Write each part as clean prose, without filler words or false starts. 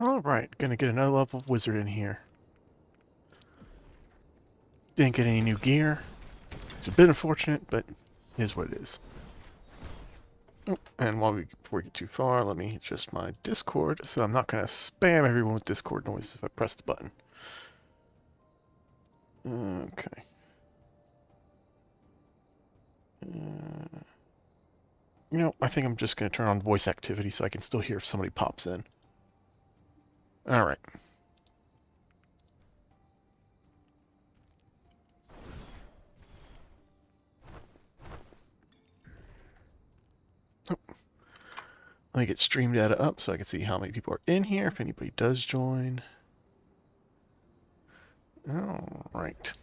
Alright, gonna get another level of wizard in here. Didn't get any new gear. It's a bit unfortunate, but it is what it is. Oh, and before we get too far, let me adjust my Discord, so I'm not gonna spam everyone with Discord noise if I press the button. Okay. I think I'm just gonna turn on voice activity so I can still hear if somebody pops in. Alright. Oh. Let me get stream data up so I can see how many people are in here, if anybody does join. Alright.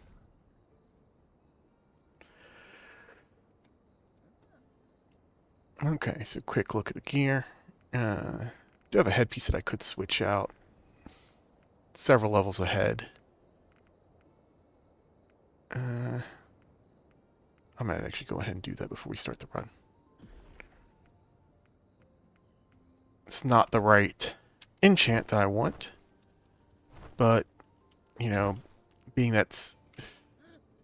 Okay, so quick look at the gear. Do have a headpiece that I could switch out. Several levels ahead. I might actually go ahead and do that before we start the run. It's not the right enchant that I want, but, being that's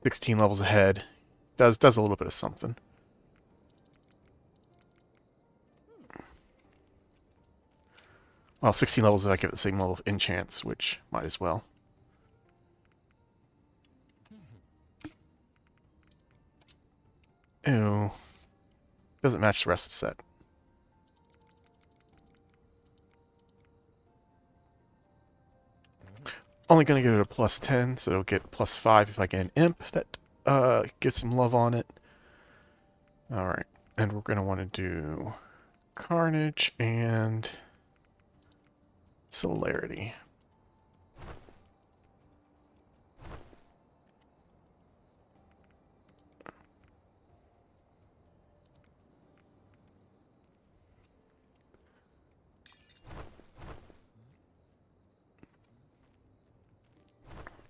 16 levels ahead, does a little bit of something. Well, 16 levels if I give it the same level of enchants, which might as well. Ew. Doesn't match the rest of the set. Only going to give it a plus 10, so it'll get plus 5 if I get an imp that gives some love on it. Alright, and we're going to want to do Carnage and Celerity.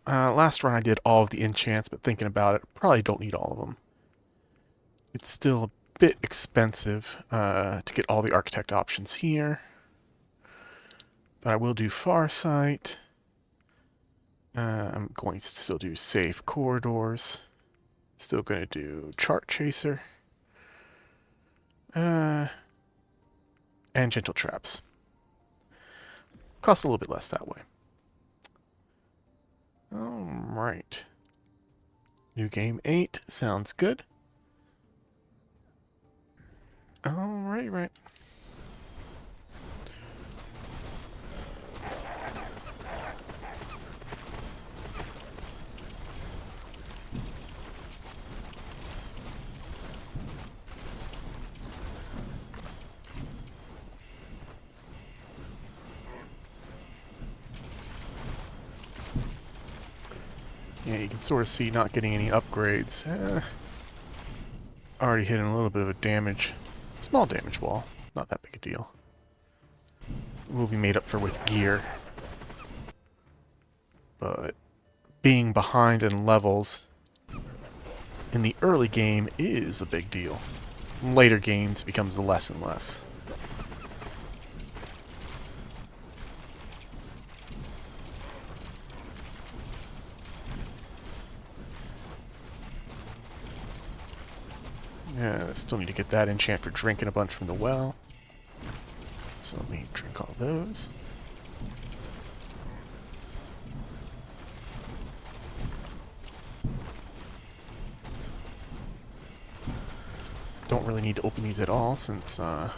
Last run I did all of the enchants, but thinking about it, probably don't need all of them. It's still a bit expensive to get all the architect options here. But I will do Farsight. I'm going to still do Safe Corridors. Still going to do Chart Chaser. And Gentle Traps. Costs a little bit less that way. Alright. New game 8. Sounds good. Alright, right. Yeah, you can sort of see not getting any upgrades. Already hitting a little bit of a small damage wall. Not that big a deal. Will be made up for with gear. But being behind in levels in the early game is a big deal. In later games, it becomes less and less. Yeah, I still need to get that enchant for drinking a bunch from the well. So let me drink all those. Don't really need to open these at all since I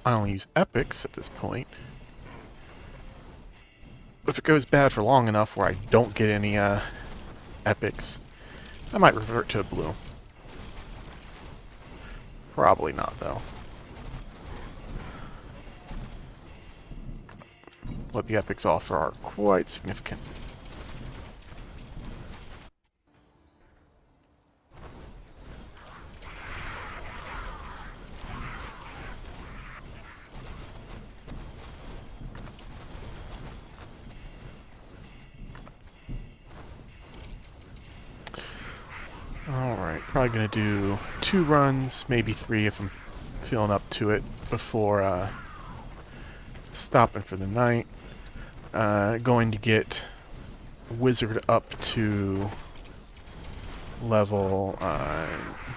only use epics at this point. But if it goes bad for long enough where I don't get any epics, I might revert to a blue. Probably not, though. What the epics offer are quite significant. Alright, probably going to do 2 runs, maybe 3 if I'm feeling up to it, before stopping for the night. going to get Wizard up to level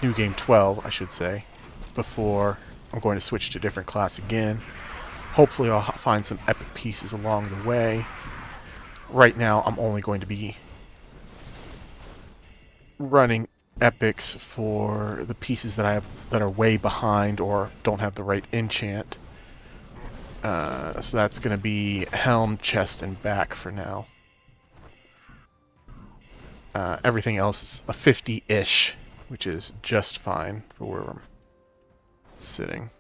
New Game 12, I should say, before I'm going to switch to a different class again. Hopefully I'll find some epic pieces along the way. Right now I'm only going to be running epics for the pieces that I have that are way behind or don't have the right enchant. So that's going to be Helm, Chest, and Back for now. Everything else is a 50-ish, which is just fine for where I'm sitting.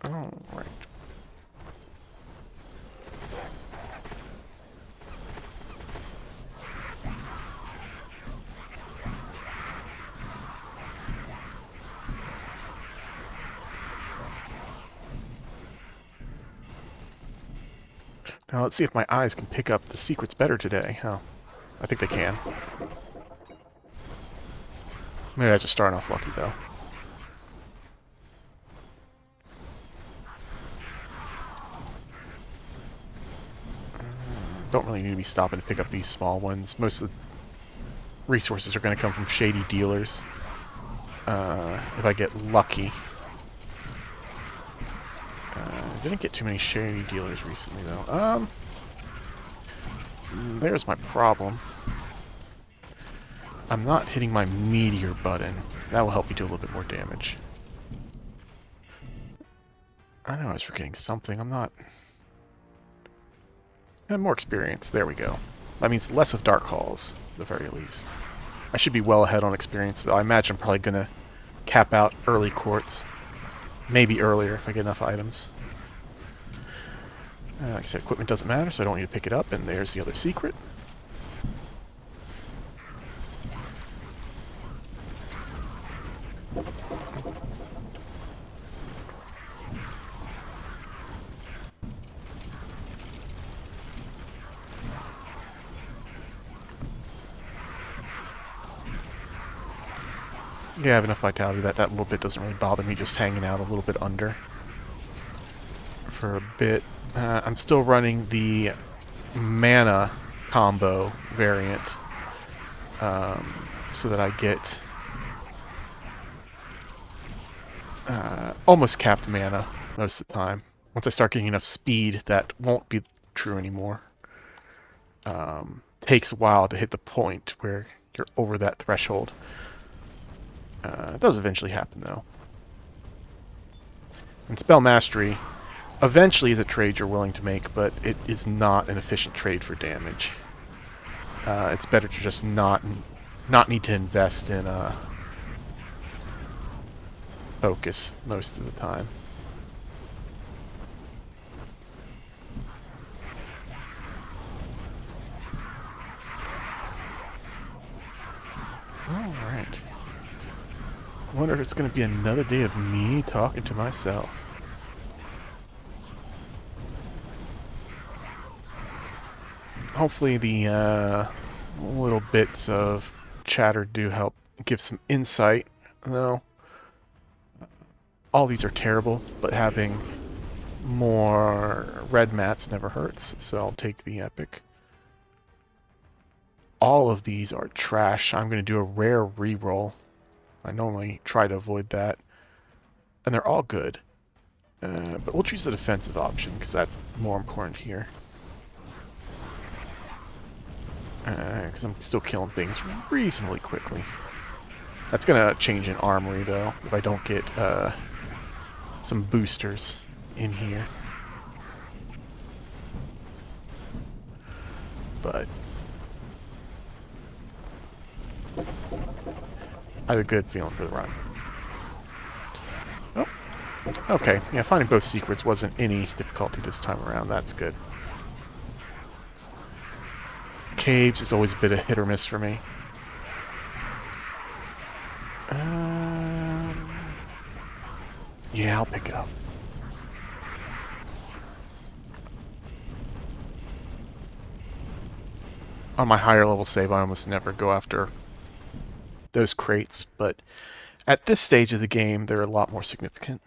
Alright. Now let's see if my eyes can pick up the secrets better today. Oh, I think they can. Maybe I just starting off lucky though. Don't really need to be stopping to pick up these small ones. Most of the resources are going to come from shady dealers. If I get lucky. Didn't get too many shady dealers recently, though. There's my problem. I'm not hitting my Meteor button. That will help me do a little bit more damage. I know I was forgetting something. I'm not... I have more experience. There we go. That means less of Dark Halls, at the very least. I should be well ahead on experience, though. I imagine I'm probably going to cap out early courts. Maybe earlier if I get enough items. Like I said, equipment doesn't matter, so I don't need to pick it up. And there's the other secret. Yeah, I have enough vitality that that little bit doesn't really bother me, just hanging out a little bit under for a bit. I'm still running the mana combo variant so that I get almost capped mana most of the time. Once I start getting enough speed, that won't be true anymore. Takes a while to hit the point where you're over that threshold. It does eventually happen, though. And Spell Mastery eventually is a trade you're willing to make, but it is not an efficient trade for damage. It's better to just not need to invest in focus most of the time. Alright. I wonder if it's going to be another day of me talking to myself. Hopefully the little bits of chatter do help give some insight, though. All these are terrible, but having more red mats never hurts, so I'll take the epic. All of these are trash. I'm going to do a rare reroll. I normally try to avoid that. And they're all good. But we'll choose the defensive option, because that's more important here. Because I'm still killing things reasonably quickly. That's going to change in Armory, though, if I don't get some boosters in here. But I have a good feeling for the run. Oh, okay. Yeah, finding both secrets wasn't any difficulty this time around. That's good. Caves is always a bit of hit or miss for me. Yeah, I'll pick it up. On my higher level save, I almost never go after those crates, but At this stage of the game, they're a lot more significant.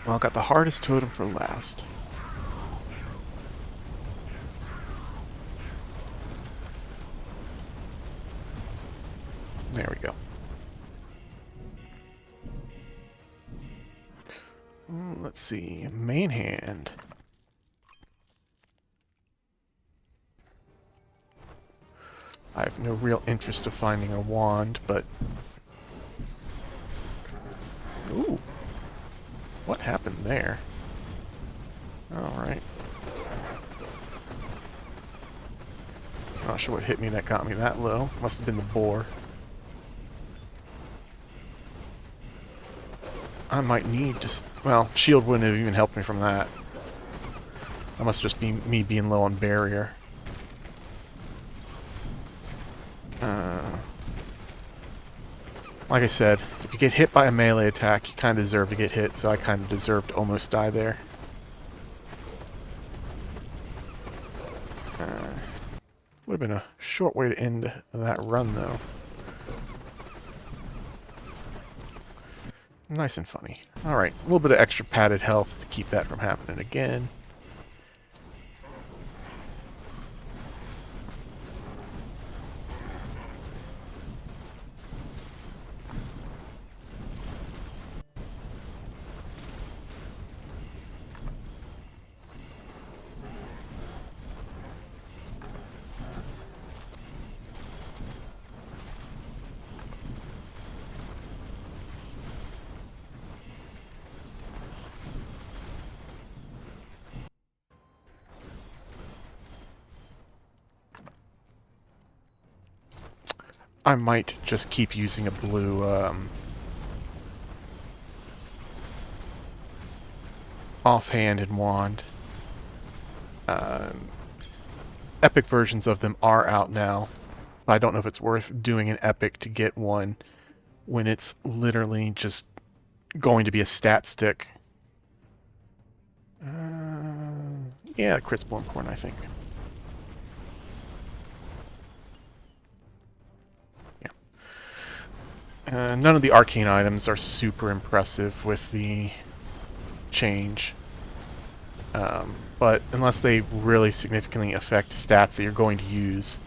Well, I got the hardest totem for last. There we go. Let's see. Mainhand. I have no real interest of finding a wand, but... Ooh. What happened there? Alright. Not sure what hit me that got me that low. Must have been the boar. I might need just... Well, shield wouldn't have even helped me from that. That must just be me being low on barrier. Like I said, if you get hit by a melee attack, you kind of deserve to get hit, so I kind of deserved to almost die there. Would have been a short way to end that run, though. Nice and funny. Alright, a little bit of extra padded health to keep that from happening again. I might just keep using a blue offhand and wand. Epic versions of them are out now. I don't know if it's worth doing an epic to get one when it's literally just going to be a stat stick. Yeah, crits more important, I think. None of the Arcane items are super impressive with the change. But unless they really significantly affect stats that you're going to use,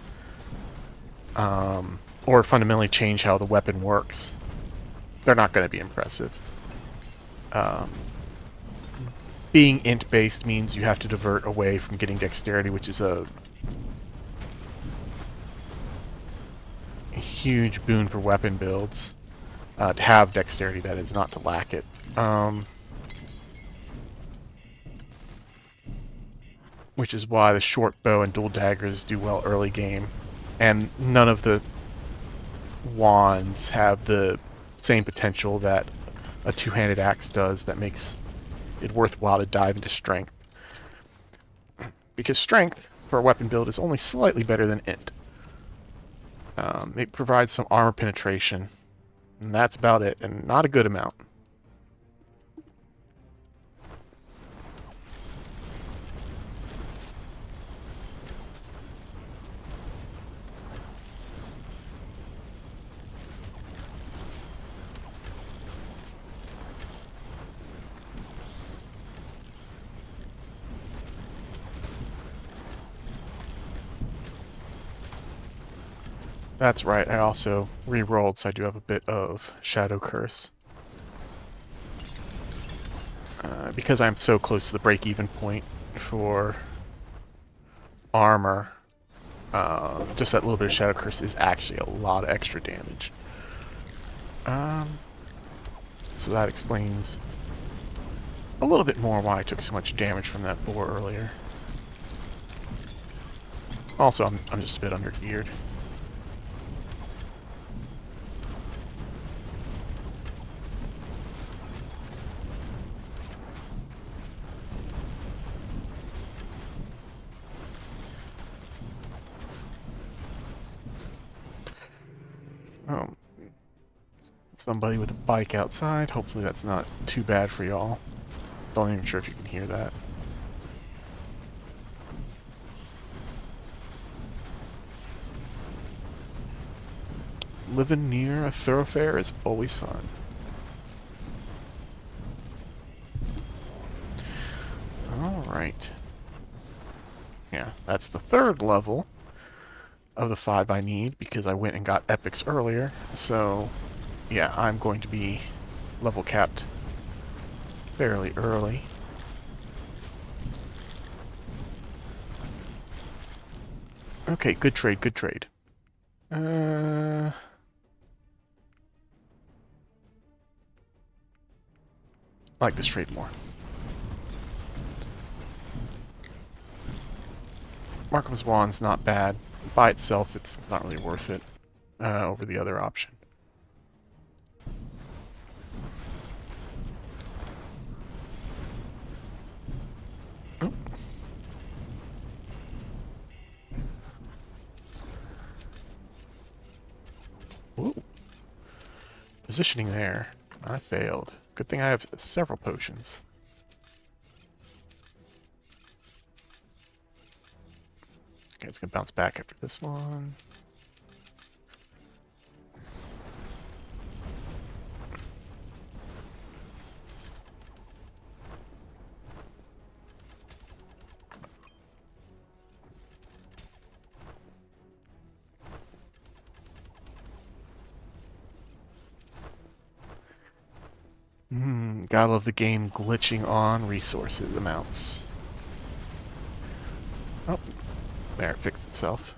or fundamentally change how the weapon works, they're not going to be impressive. Being int-based means you have to divert away from getting dexterity, which is a huge boon for weapon builds. To have dexterity, that is, not to lack it. Which is why the short bow and dual daggers do well early game. And none of the wands have the same potential that a two-handed axe does that makes it worthwhile to dive into strength. Because strength, for a weapon build, is only slightly better than int. It provides some armor penetration, and that's about it, and not a good amount. That's right, I also re-rolled, so I do have a bit of Shadow Curse. Because I'm so close to the break-even point for armor, just that little bit of Shadow Curse is actually a lot of extra damage. So that explains a little bit more why I took so much damage from that boar earlier. Also, I'm just a bit under-geared. somebody with a bike outside. Hopefully that's not too bad for y'all. Don't even sure if you can hear that. Living near a thoroughfare is always fun. Alright. Yeah, that's the third level of the 5 I need, because I went and got epics earlier. So, yeah, I'm going to be level capped fairly early. Okay, good trade, good trade. I like this trade more. Markham's Wand's not bad. By itself, it's not really worth it over the other option. Oh. Ooh. Positioning there. I failed. Good thing I have several potions. Okay, it's gonna bounce back after this one. Gotta love the game glitching on resources amounts. Oh, there, it fixed itself.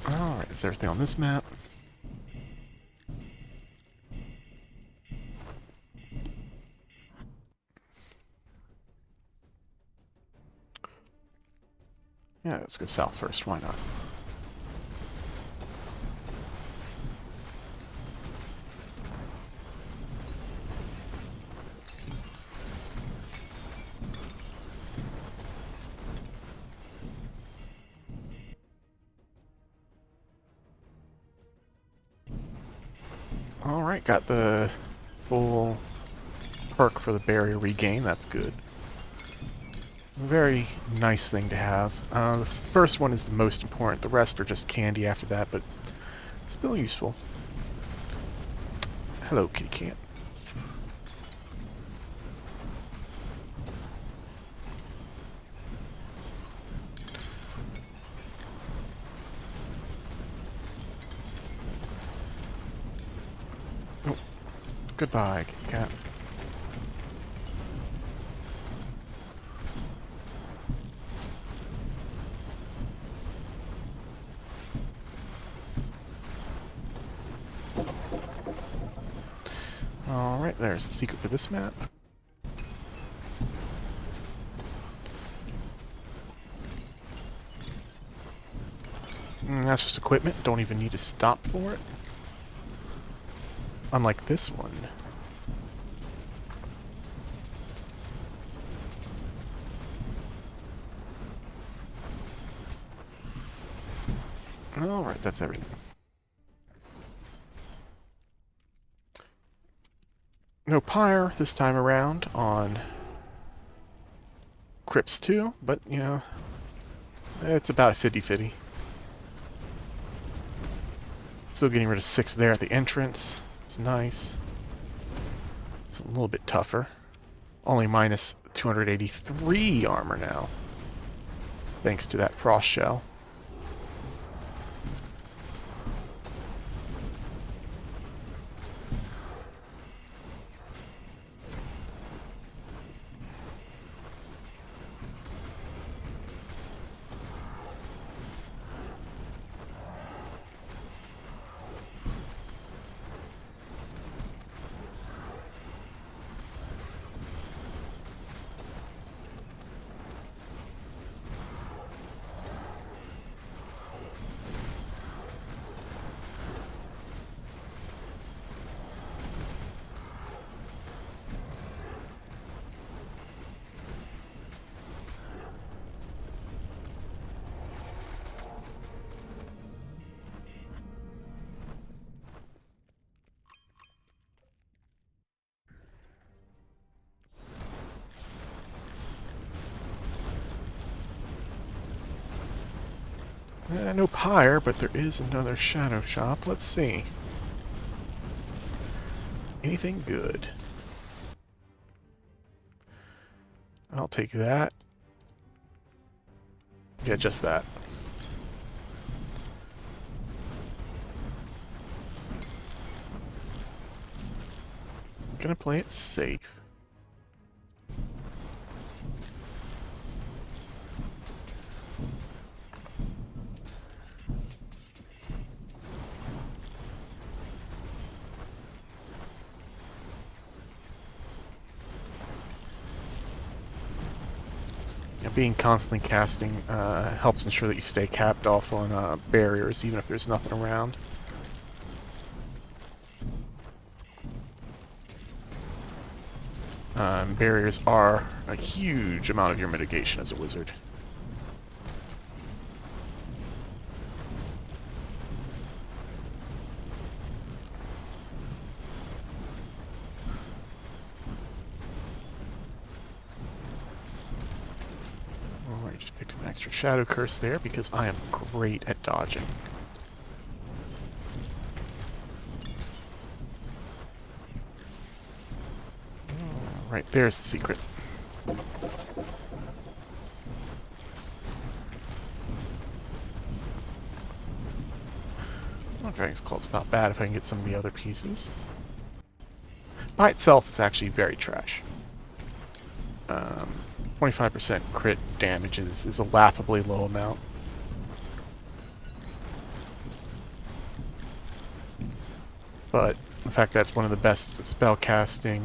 Alright, that's everything on this map. Yeah, let's go south first, why not? Alright, got the full perk for the barrier regain, that's good. Very nice thing to have. The first one is the most important, the rest are just candy after that, but still useful. Hello, kitty cat. Oh, goodbye, kitty cat. Alright, there's the secret for this map. That's just equipment, don't even need to stop for it. Unlike this one. Alright, that's everything. No pyre this time around on Crypts 2, but, you know, it's about 50-50. Still getting rid of 6 there at the entrance. It's nice. It's a little bit tougher. Only minus 283 armor now, thanks to that frost shell. No pyre, but there is another shadow shop. Let's see. Anything good? I'll take that. Yeah, just that. Gonna play it safe. Being constantly casting helps ensure that you stay capped off on barriers, even if there's nothing around. Barriers are a huge amount of your mitigation as a wizard. I just picked an extra Shadow Curse there because I am great at dodging. Right, there's the secret. Well, Dragon's Club's not bad if I can get some of the other pieces. By itself, it's actually very trash. 25% crit damage is a laughably low amount. But in fact, that's one of the best spell casting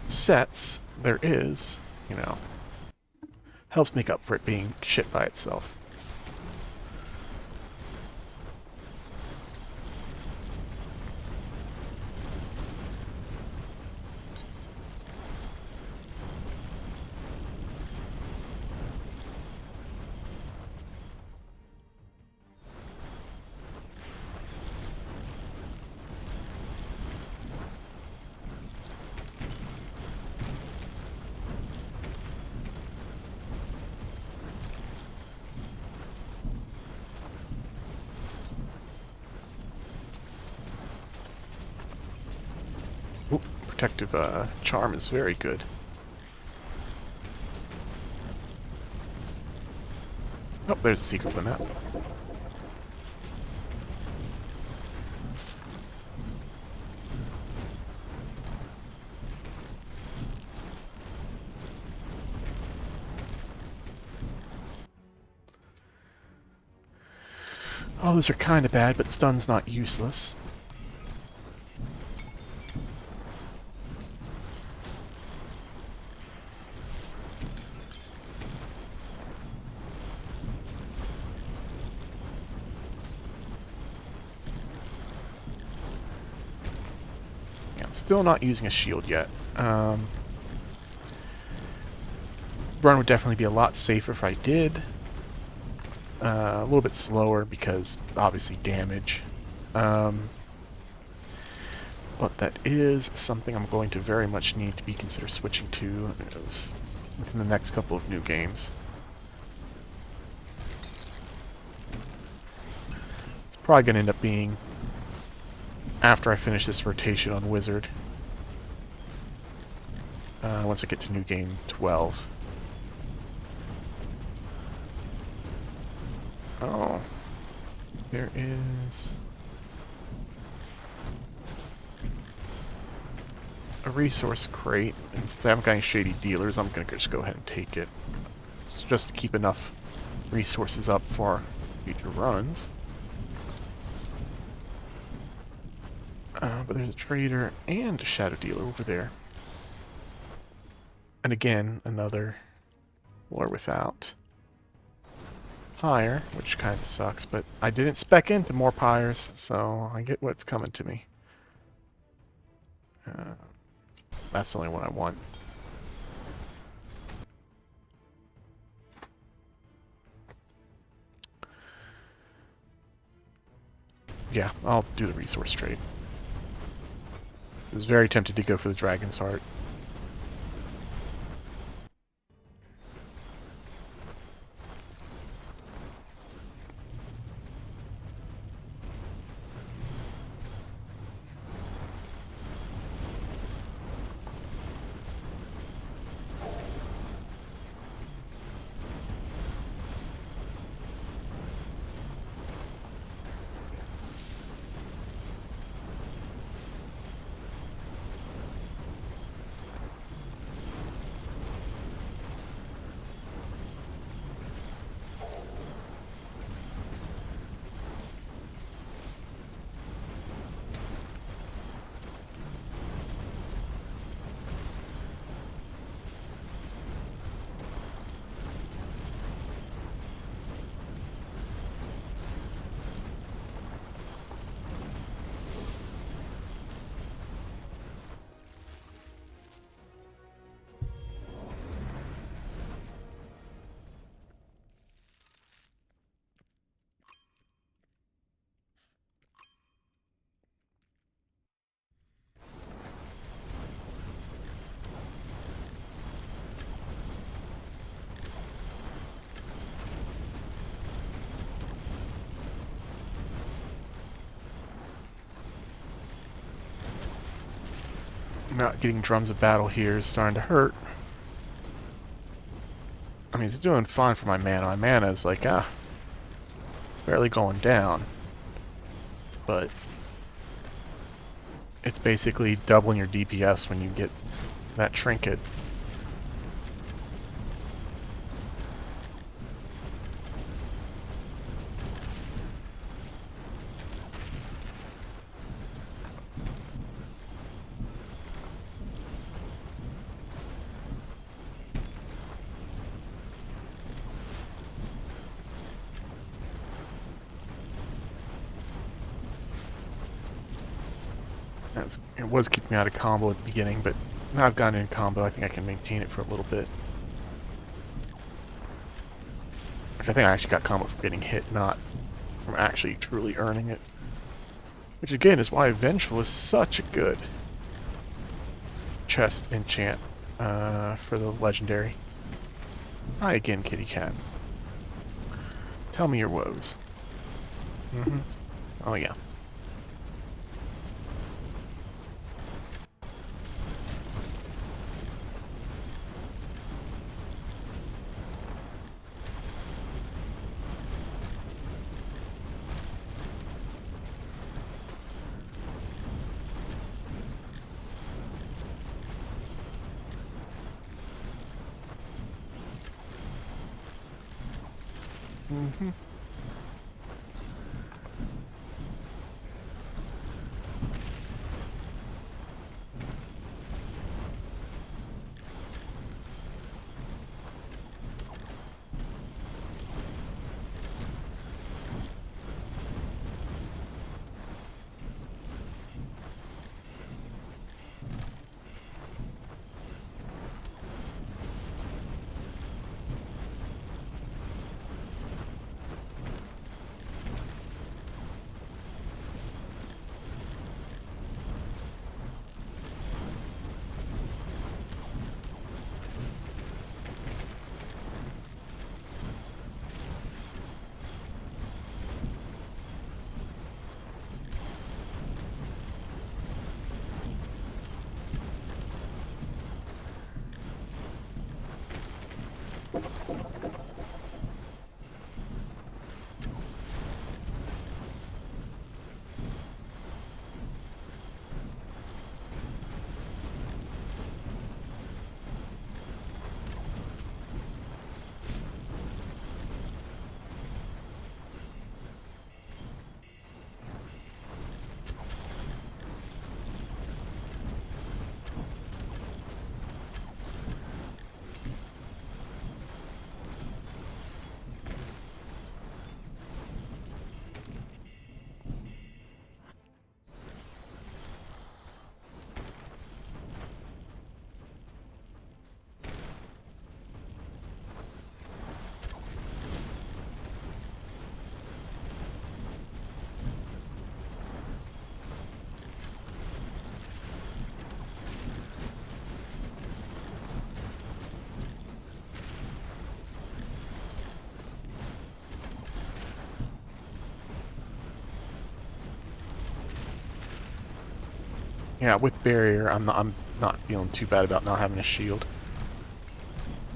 sets there is, you know. Helps make up for it being shit by itself. Protective charm is very good. Oh, there's a secret for the map. Oh, those are kind of bad, but stun's not useless. Still not using a shield yet. Run would definitely be a lot safer if I did. A little bit slower because obviously damage. But that is something I'm going to very much need to be considered switching to within the next couple of new games. It's probably going to end up being after I finish this rotation on Wizard. Once I get to New Game 12. Oh. There is a resource crate, and since I haven't got any shady dealers, I'm going to just go ahead and take it. It's just to keep enough resources up for future runs. But there's a trader and a shadow dealer over there. And again, another war without pyre, which kind of sucks, but I didn't spec into more pyres, so I get what's coming to me. That's the only one I want. Yeah, I'll do the resource trade. I was very tempted to go for the Dragon's Heart. Not getting drums of battle here is starting to hurt. I mean, it's doing fine for my mana. My mana is like, barely going down. But it's basically doubling your DPS when you get that trinket. It was keeping me out of combo at the beginning, but now I've gotten in combo, I think I can maintain it for a little bit. Which I think I actually got combo from getting hit, not from actually truly earning it. Which again is why Vengeful is such a good chest enchant for the legendary. Hi again, kitty cat. Tell me your woes. Oh yeah. Yeah, with barrier, I'm not feeling too bad about not having a shield.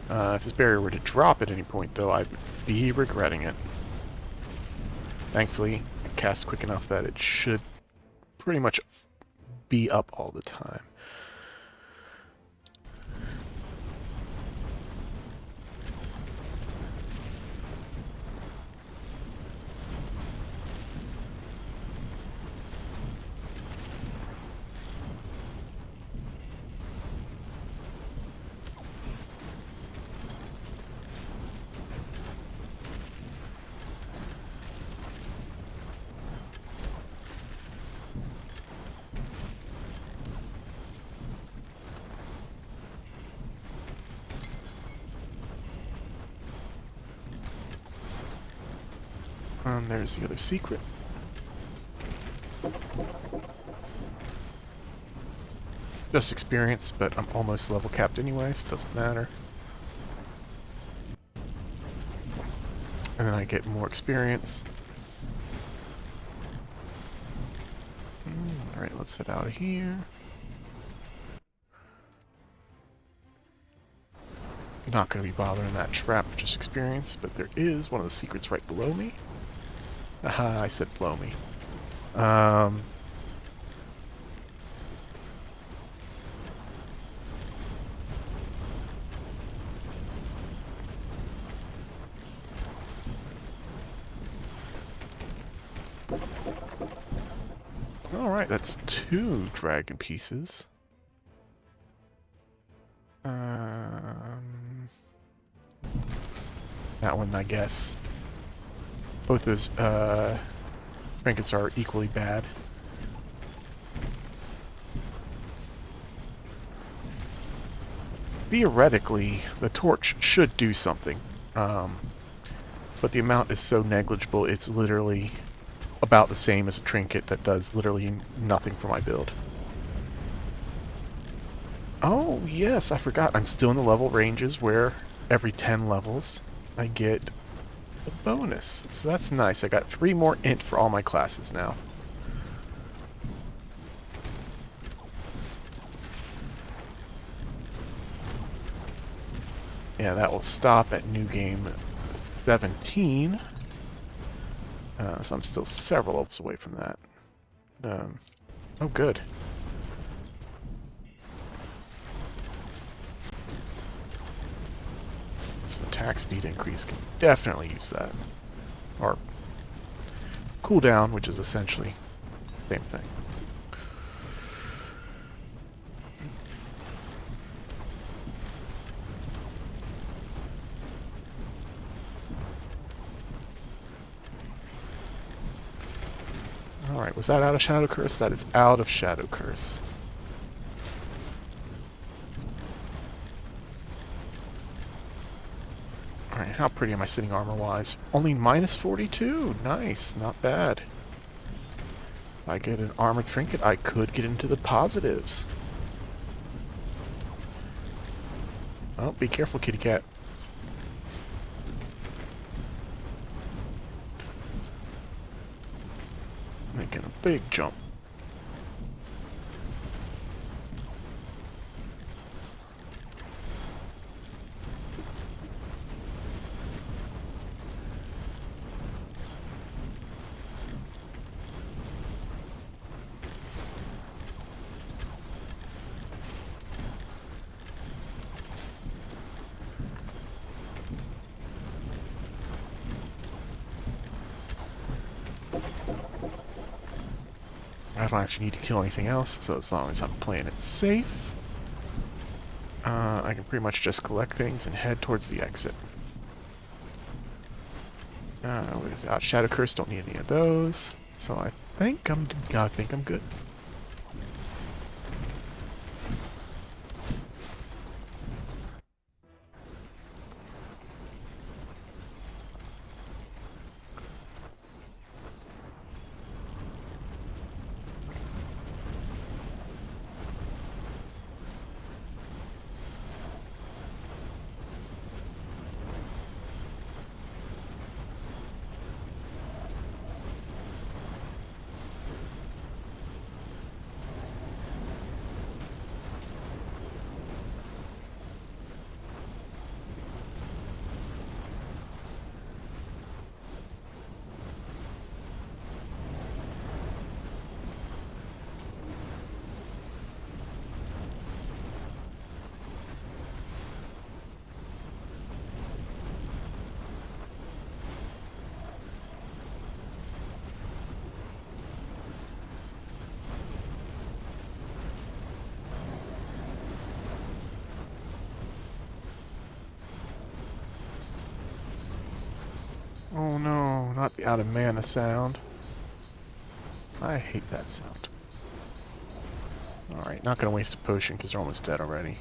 If this barrier were to drop at any point, though, I would be regretting it. Thankfully, I cast quick enough that it should pretty much be up all the time. There's the other secret. Just experience, but I'm almost level capped anyways, doesn't matter. And then I get more experience. Alright, let's head out of here. Not going to be bothering that trap just experience, but there is one of the secrets right below me. Aha, I said below me. Alright, that's 2 dragon pieces. That one, I guess. Both those trinkets are equally bad. Theoretically, the torch should do something. But the amount is so negligible, it's literally about the same as a trinket that does literally nothing for my build. Oh, yes, I forgot. I'm still in the level ranges where every 10 levels I get a bonus. So that's nice. I got 3 more int for all my classes now. Yeah, that will stop at new game 17. So I'm still several levels away from that. Oh, good. So attack speed increase can definitely use that. Or cooldown, which is essentially the same thing. Alright, was that out of Shadow Curse? That is out of Shadow Curse. Alright, how pretty am I sitting armor-wise? Only minus 42! Nice, not bad. If I get an armor trinket, I could get into the positives. Oh, be careful, kitty cat. Making a big jump. I don't actually need to kill anything else, so as long as I'm playing it safe, I can pretty much just collect things and head towards the exit. Without Shadow Curse, don't need any of those, so I think I'm good. Oh no, not the out of mana sound. I hate that sound. Alright, not gonna waste a potion because they're almost dead already.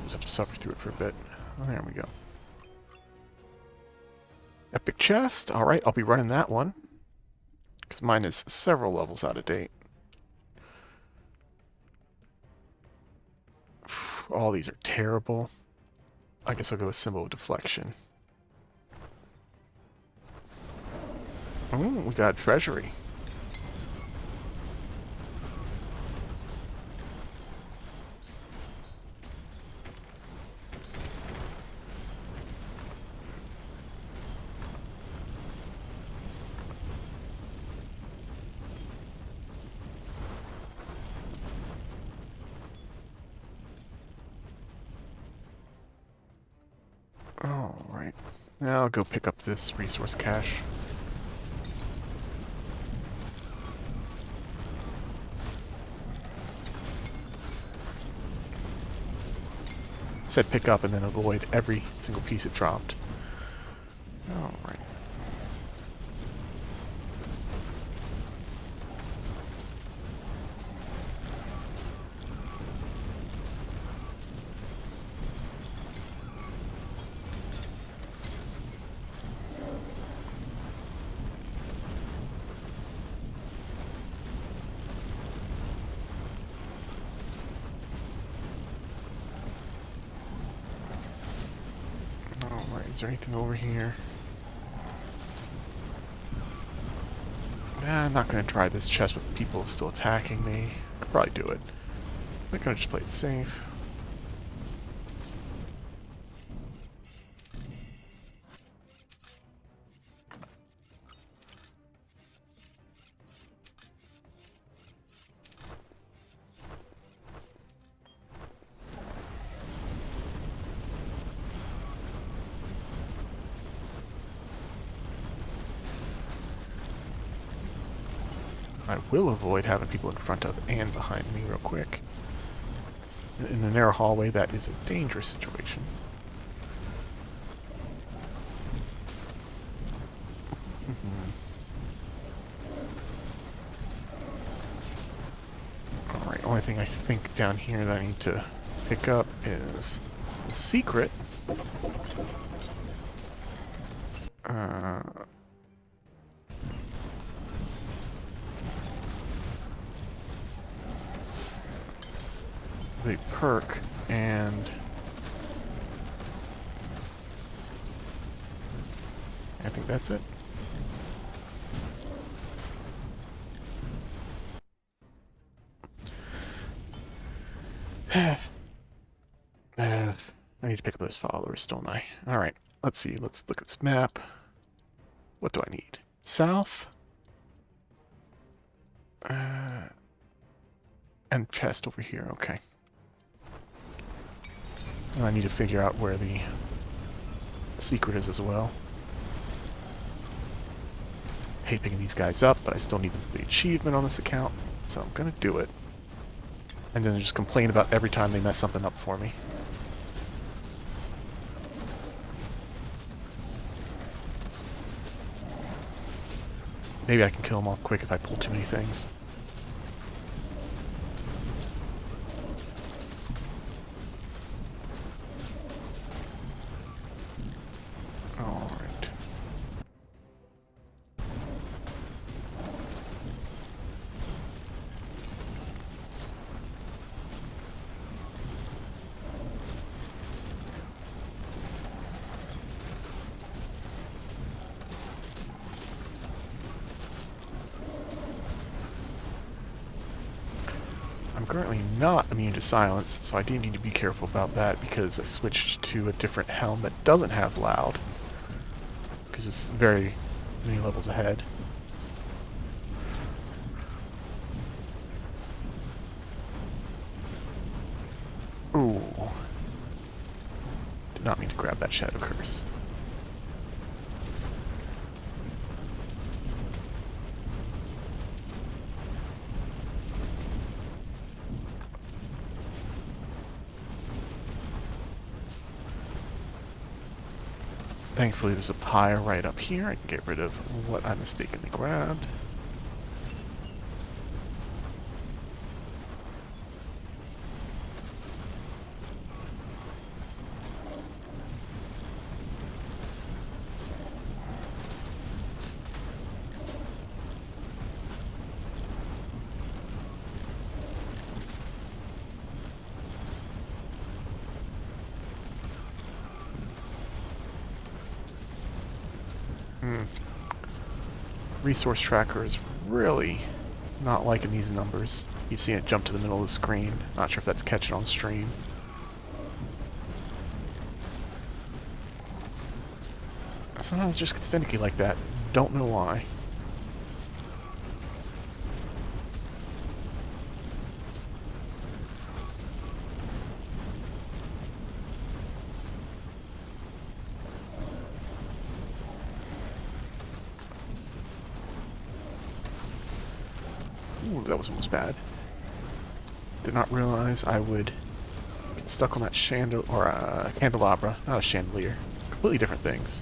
Just have to suffer through it for a bit. Oh, there we go. Epic chest. Alright, I'll be running that one. Because mine is several levels out of date. All these are terrible. I guess I'll go with Symbol of Deflection. Ooh, we got a treasury. Alright. Now I'll go pick up this resource cache. It said pick up and then avoid every single piece it dropped. Alright. Is there anything over here? I'm not going to try this chest with people still attacking me. Could probably do it. I'm going to just play it safe. I will avoid having people in front of and behind me real quick. In a narrow hallway, that is a dangerous situation. Alright, only thing I think down here that I need to pick up is the secret. The perk, and I think that's it. I need to pick up those followers, don't I? Alright, let's see. Let's look at this map. What do I need? South? And chest over here, okay. And I need to figure out where the secret is as well. Hate picking these guys up, but I still need the achievement on this account, so I'm gonna do it. And then just complain about every time they mess something up for me. Maybe I can kill them off quick if I pull too many things. I'm currently not immune to silence, so I do need to be careful about that because I switched to a different helm that doesn't have loud, because it's very many levels ahead. Ooh. Did not mean to grab that Shadow Curse. Thankfully there's a pyre right up here. I can get rid of what I mistakenly grabbed. Resource tracker is really not liking these numbers. You've seen it jump to the middle of the screen. Not sure if that's catching on stream. Sometimes it just gets finicky like that. Don't know why. Ooh, that was almost bad. Did not realize I would get stuck on that candelabra, not a chandelier. Completely different things.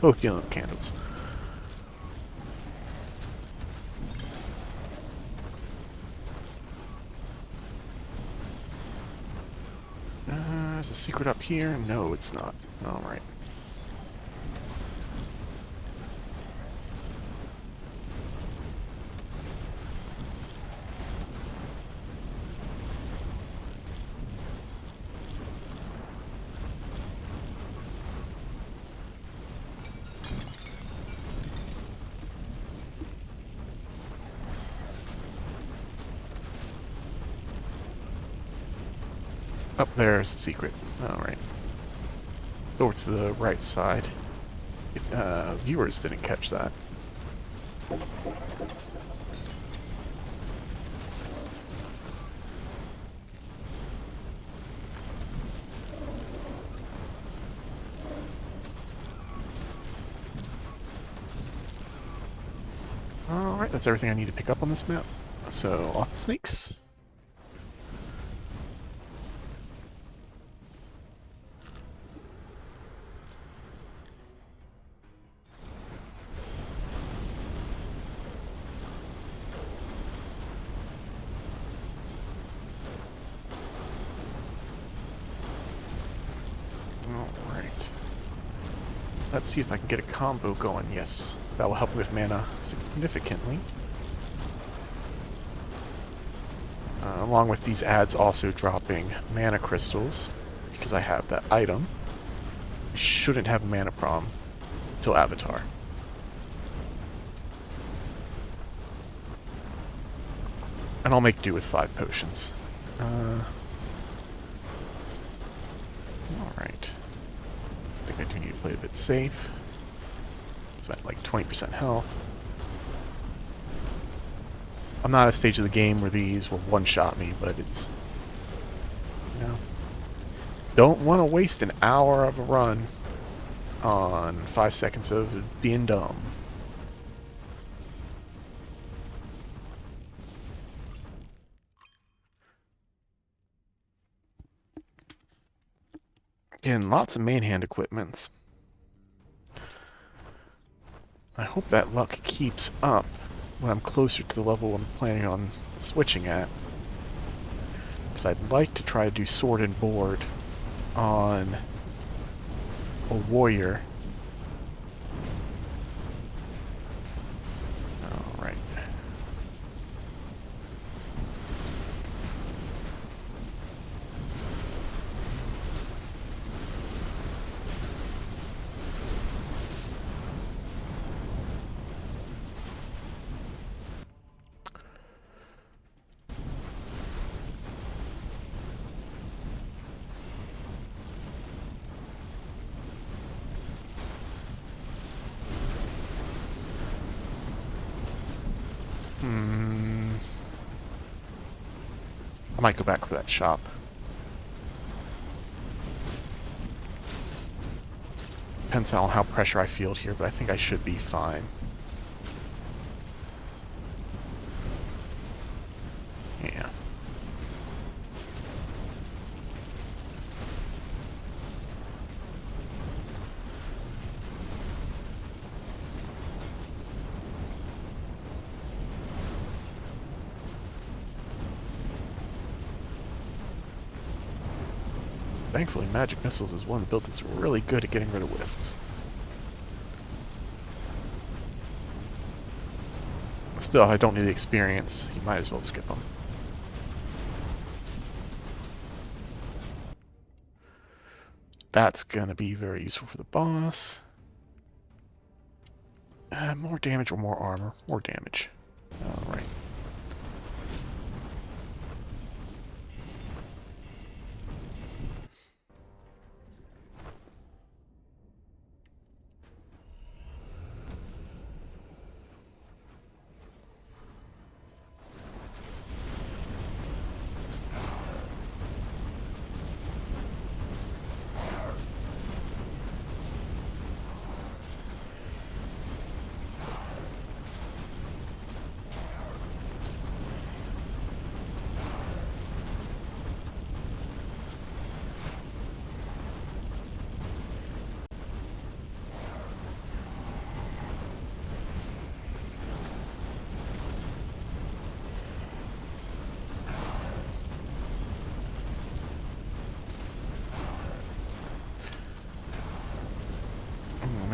Both dealing with candles. There's a secret up here? No, it's not. Alright. Up there's the secret. Alright. Over to the right side. If viewers didn't catch that. Alright, that's everything I need to pick up on this map. So, off the snakes. Let's see if I can get a combo going. Yes, that will help me with mana significantly. Along with these ads also dropping mana crystals, because I have that item. I shouldn't have a mana problem till Avatar. And I'll make do with 5 potions. Alright. I think I do need to play a bit safe. So at like 20% health. I'm not at a stage of the game where these will one-shot me, but it's... You know... Don't want to waste an hour of a run on 5 seconds of being dumb. Again, lots of Mainhand equipments. I hope that luck keeps up when I'm closer to the level I'm planning on switching at. Because I'd like to try to do sword and board on a warrior. Alright. I might go back for that shop. Depends on how pressure I feel here, but I think I should be fine. Yeah. Thankfully, Magic Missiles is one of the builds that's really good at getting rid of wisps. Still, I don't need the experience. You might as well skip them. That's gonna be very useful for the boss. More damage or more armor? More damage. Alright.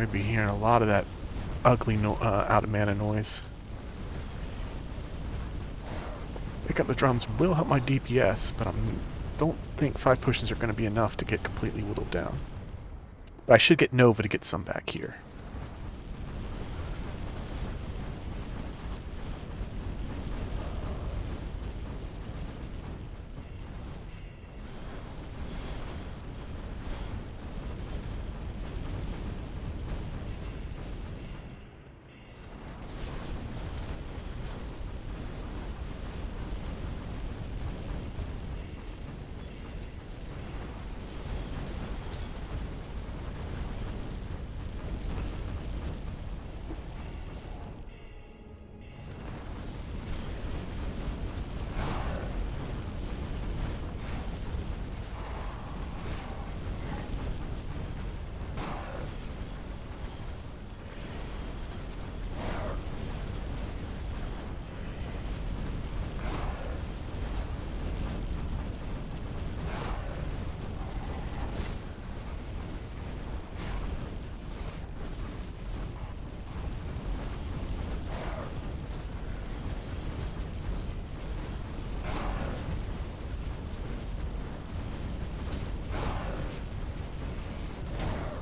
going to be hearing a lot of that ugly out of mana noise. Pick up the drums will help my DPS, but I don't think 5 pushes are going to be enough to get completely whittled down. But I should get Nova to get some back here.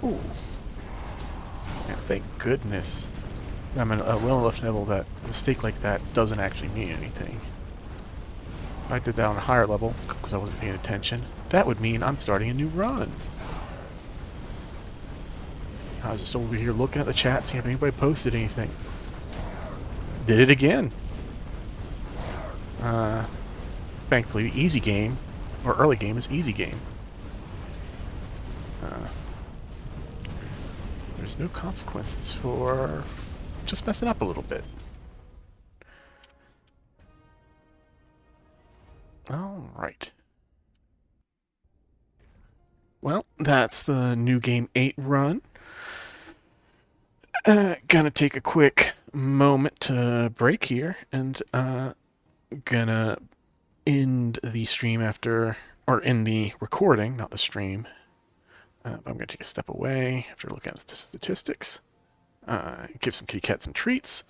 Ooh. Man, thank goodness I'm at a well enough level that a mistake like that doesn't actually mean anything. If I did that on a higher level, because I wasn't paying attention, that would mean I'm starting a new run. I was just over here looking at the chat, seeing if anybody posted anything. Did it again. Thankfully, the easy game, or early game, is easy game. There's no consequences for just messing up a little bit. Alright. Well, that's the new game 8 run. Gonna take a quick moment to break here, and gonna end the stream after, or end the recording, not the stream. But I'm going to take a step away after looking at the statistics, give some kitty cat some treats,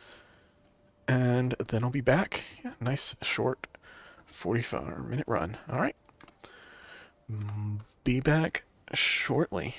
and then I'll be back. Yeah, nice, short, 45-minute run. All right. Be back shortly.